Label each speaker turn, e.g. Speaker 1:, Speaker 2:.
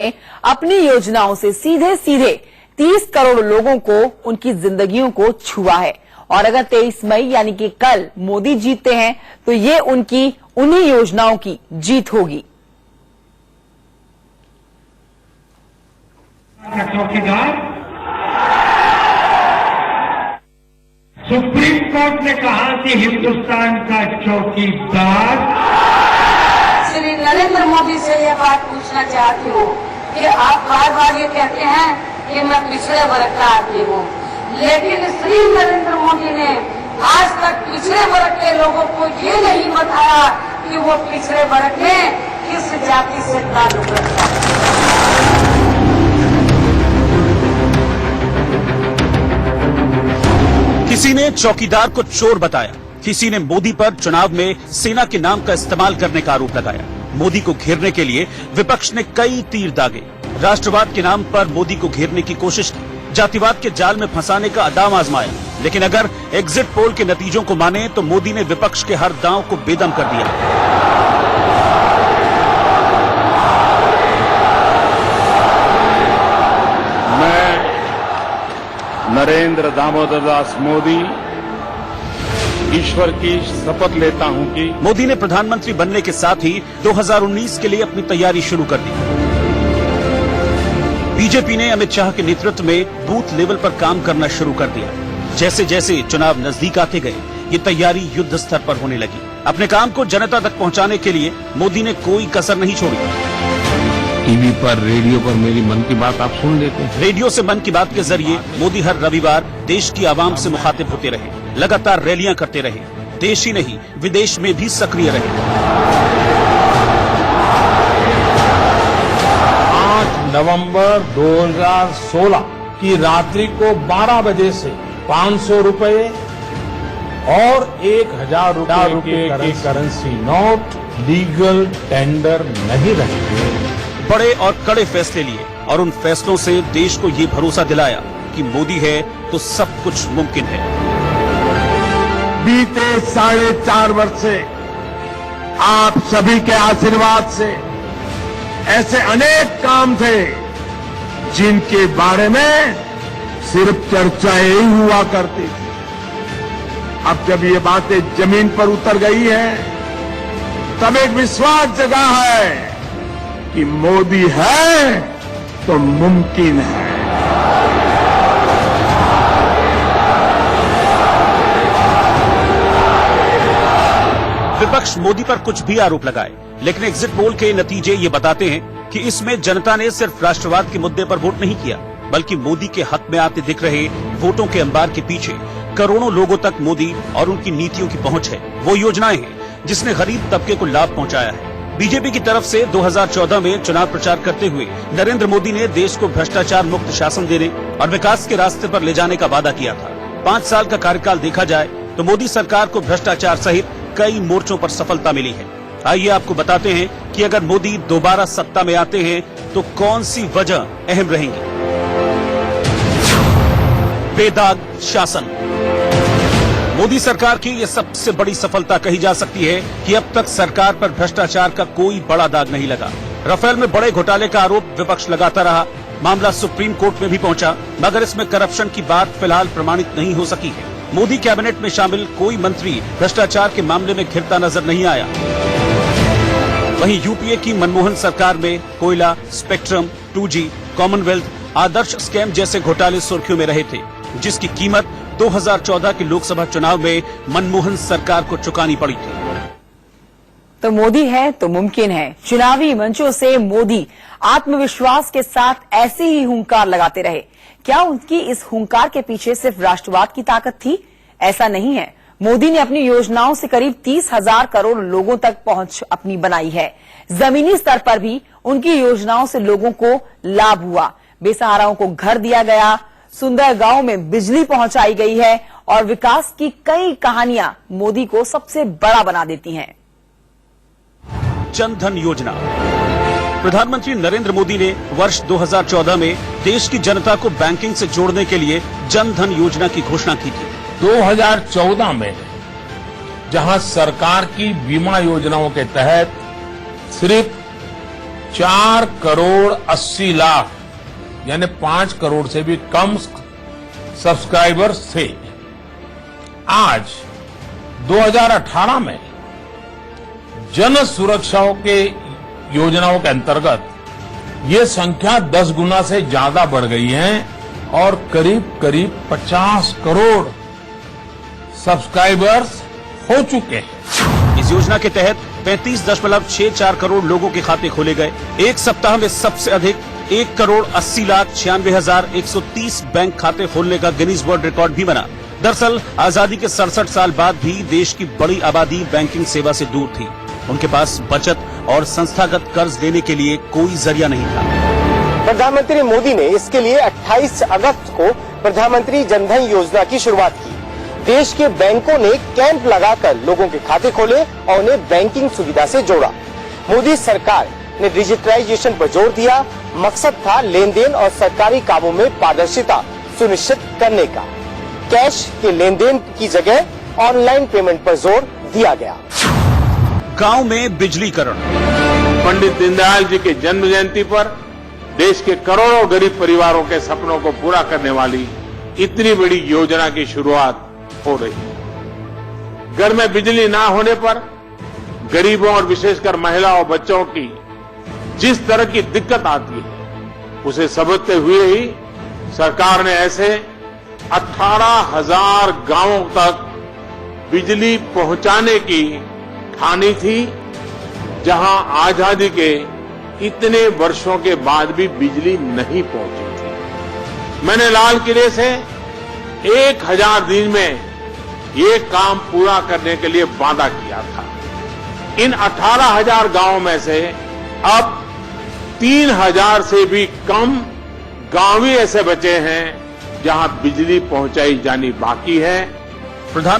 Speaker 1: अपनी योजनाओं से सीधे सीधे 30 करोड़ लोगों को उनकी जिंदगियों को छुआ है। और अगर 23 मई यानी कि कल मोदी जीतते हैं तो ये उन्हीं योजनाओं की जीत होगी।
Speaker 2: चौकीदार सुप्रीम कोर्ट ने कहा कि हिंदुस्तान का चौकीदार।
Speaker 3: श्री नरेंद्र मोदी से ये बात पूछना चाहती हूँ कि आप बार बार ये कहते हैं कि मैं पिछड़े वर्ग का आदमी हूँ, लेकिन श्री नरेंद्र मोदी ने आज तक पिछड़े वर्ग के लोगों को ये नहीं बताया कि वो पिछड़े वर्ग में किस जाति से ताल्लुक रखता है।
Speaker 4: किसी ने चौकीदार को चोर बताया, किसी ने मोदी पर चुनाव में सेना के नाम का इस्तेमाल करने का आरोप लगाया। मोदी को घेरने के लिए विपक्ष ने कई तीर दागे। राष्ट्रवाद के नाम पर मोदी को घेरने की कोशिश की, जातिवाद के जाल में फंसाने का अदाम आजमाया। लेकिन अगर एग्जिट पोल के नतीजों को माने तो मोदी ने विपक्ष के हर दांव को बेदम कर दिया।
Speaker 5: मैं नरेंद्र दामोदर दास मोदी ईश्वर की शपथ लेता हूं कि
Speaker 4: मोदी ने प्रधानमंत्री बनने के साथ ही 2019 के लिए अपनी तैयारी शुरू कर दी। बीजेपी ने अमित शाह के नेतृत्व में बूथ लेवल पर काम करना शुरू कर दिया। जैसे जैसे चुनाव नजदीक आते गए ये तैयारी युद्ध स्तर पर होने लगी। अपने काम को जनता तक पहुंचाने के लिए मोदी ने कोई कसर नहीं छोड़ी।
Speaker 6: टीवी पर, रेडियो पर मेरी मन की बात आप सुन लेते हैं।
Speaker 4: रेडियो से मन की बात के जरिए मोदी हर रविवार देश की आवाम से मुखातिब होते रहे, लगातार रैलियां करते रहे, देश ही नहीं विदेश में भी सक्रिय रहे।
Speaker 6: 8 नवंबर 2016 की रात्रि को 12 बजे से 500 रुपए और 1000 रुपए की करेंसी नोट लीगल टेंडर नहीं रहे।
Speaker 4: बड़े और कड़े फैसले लिए और उन फैसलों से देश को ये भरोसा दिलाया कि मोदी है तो सब कुछ मुमकिन है।
Speaker 5: बीते 4.5 वर्ष से आप सभी के आशीर्वाद से ऐसे अनेक काम थे जिनके बारे में सिर्फ चर्चाएं ही हुआ करती थी। अब जब ये बातें जमीन पर उतर गई है तब एक विश्वास जगा है कि मोदी है तो मुमकिन है।
Speaker 4: विपक्ष मोदी पर कुछ भी आरोप लगाए, लेकिन एग्जिट पोल के नतीजे ये बताते हैं कि इसमें जनता ने सिर्फ राष्ट्रवाद के मुद्दे पर वोट नहीं किया, बल्कि मोदी के हक में आते दिख रहे वोटों के अंबार के पीछे करोड़ों लोगों तक मोदी और उनकी नीतियों की पहुंच है। वो योजनाएं हैं जिसने गरीब तबके को लाभ पहुंचाया है। बीजेपी की तरफ से 2014 में चुनाव प्रचार करते हुए नरेंद्र मोदी ने देश को भ्रष्टाचार मुक्त शासन देने और विकास के रास्ते पर ले जाने का वादा किया था। 5 साल का कार्यकाल देखा जाए तो मोदी सरकार को भ्रष्टाचार सहित कई मोर्चों पर सफलता मिली है। आइए आपको बताते हैं कि अगर मोदी दोबारा सत्ता में आते हैं तो कौन सी वजह अहम रहेंगी। बेदाग शासन। मोदी सरकार की यह सबसे बड़ी सफलता कही जा सकती है कि अब तक सरकार पर भ्रष्टाचार का कोई बड़ा दाग नहीं लगा। राफेल में बड़े घोटाले का आरोप विपक्ष लगाता रहा, मामला सुप्रीम कोर्ट में भी पहुंचा, मगर इसमें करप्शन की बात फिलहाल प्रमाणित नहीं हो सकी है। मोदी कैबिनेट में शामिल कोई मंत्री भ्रष्टाचार के मामले में घिरता नजर नहीं आया। वहीं यूपीए की मनमोहन सरकार में कोयला, स्पेक्ट्रम, 2G, कॉमनवेल्थ, आदर्श स्कैम जैसे घोटाले सुर्खियों में रहे थे, जिसकी कीमत 2014 के लोकसभा चुनाव में मनमोहन सरकार को चुकानी पड़ी थी।
Speaker 1: तो मोदी है तो मुमकिन है। चुनावी मंचों से मोदी आत्मविश्वास के साथ ऐसे ही हुंकार लगाते रहे। क्या उनकी इस हुंकार के पीछे सिर्फ राष्ट्रवाद की ताकत थी? ऐसा नहीं है। मोदी ने अपनी योजनाओं से करीब 30,000 करोड़ लोगों तक पहुंच अपनी बनाई है। जमीनी स्तर पर भी उनकी योजनाओं से लोगों को लाभ हुआ। बेसहाराओं को घर दिया गया, सुंदर गांव में बिजली पहुंचाई गई है और विकास की कई कहानियां मोदी को सबसे बड़ा बना देती हैं।
Speaker 4: जन धन योजना। प्रधानमंत्री नरेंद्र मोदी ने वर्ष 2014 में देश की जनता को बैंकिंग से जोड़ने के लिए जन धन योजना की घोषणा की थी।
Speaker 6: 2014 में जहां सरकार की बीमा योजनाओं के तहत सिर्फ 4 करोड़ 80 लाख यानी 5 करोड़ से भी कम सब्सक्राइबर्स थे। आज 2018 में जन सुरक्षाओं के योजनाओं के अंतर्गत ये संख्या 10 गुना से ज्यादा बढ़ गई है और करीब करीब 50 करोड़ सब्सक्राइबर्स हो चुके हैं।
Speaker 4: इस योजना के तहत 35.64 करोड़ लोगों के खाते खोले गए। एक सप्ताह में सबसे अधिक 1,80,96,130 बैंक खाते खोलने का गिनीज वर्ल्ड रिकॉर्ड भी बना। दरअसल आजादी के 67 साल बाद भी देश की बड़ी आबादी बैंकिंग सेवा से दूर थी। उनके पास बचत और संस्थागत कर्ज देने के लिए कोई जरिया नहीं था।
Speaker 7: प्रधानमंत्री मोदी ने इसके लिए 28 अगस्त को प्रधानमंत्री जनधन योजना की शुरुआत की। देश के बैंकों ने कैंप लगाकर लोगों के खाते खोले और उन्हें बैंकिंग सुविधा से जोड़ा। मोदी सरकार ने डिजिटलाइजेशन पर जोर दिया। मकसद था लेन देन और सरकारी कामों में पारदर्शिता सुनिश्चित करने का। कैश के लेन देन की जगह ऑनलाइन पेमेंट पर जोर दिया गया।
Speaker 4: गांव में बिजलीकरण।
Speaker 6: पंडित दीनदयाल जी के जन्म जयंती पर देश के करोड़ों गरीब परिवारों के सपनों को पूरा करने वाली इतनी बड़ी योजना की शुरुआत हो रही है। घर में बिजली ना होने पर गरीबों और विशेषकर महिलाओं और बच्चों की जिस तरह की दिक्कत आती है उसे समझते हुए ही सरकार ने ऐसे 18,000 गांवों तक बिजली पहुंचाने की ठानी थी जहां आजादी के इतने वर्षों के बाद भी बिजली नहीं पहुंची थी। मैंने लाल किले से 1000 दिन में ये काम पूरा करने के लिए वादा किया था। इन 18,000 गांवों में से अब 3,000 से भी कम गांव ही ऐसे बचे हैं जहां बिजली पहुंचाई जानी बाकी है।
Speaker 4: प्रधान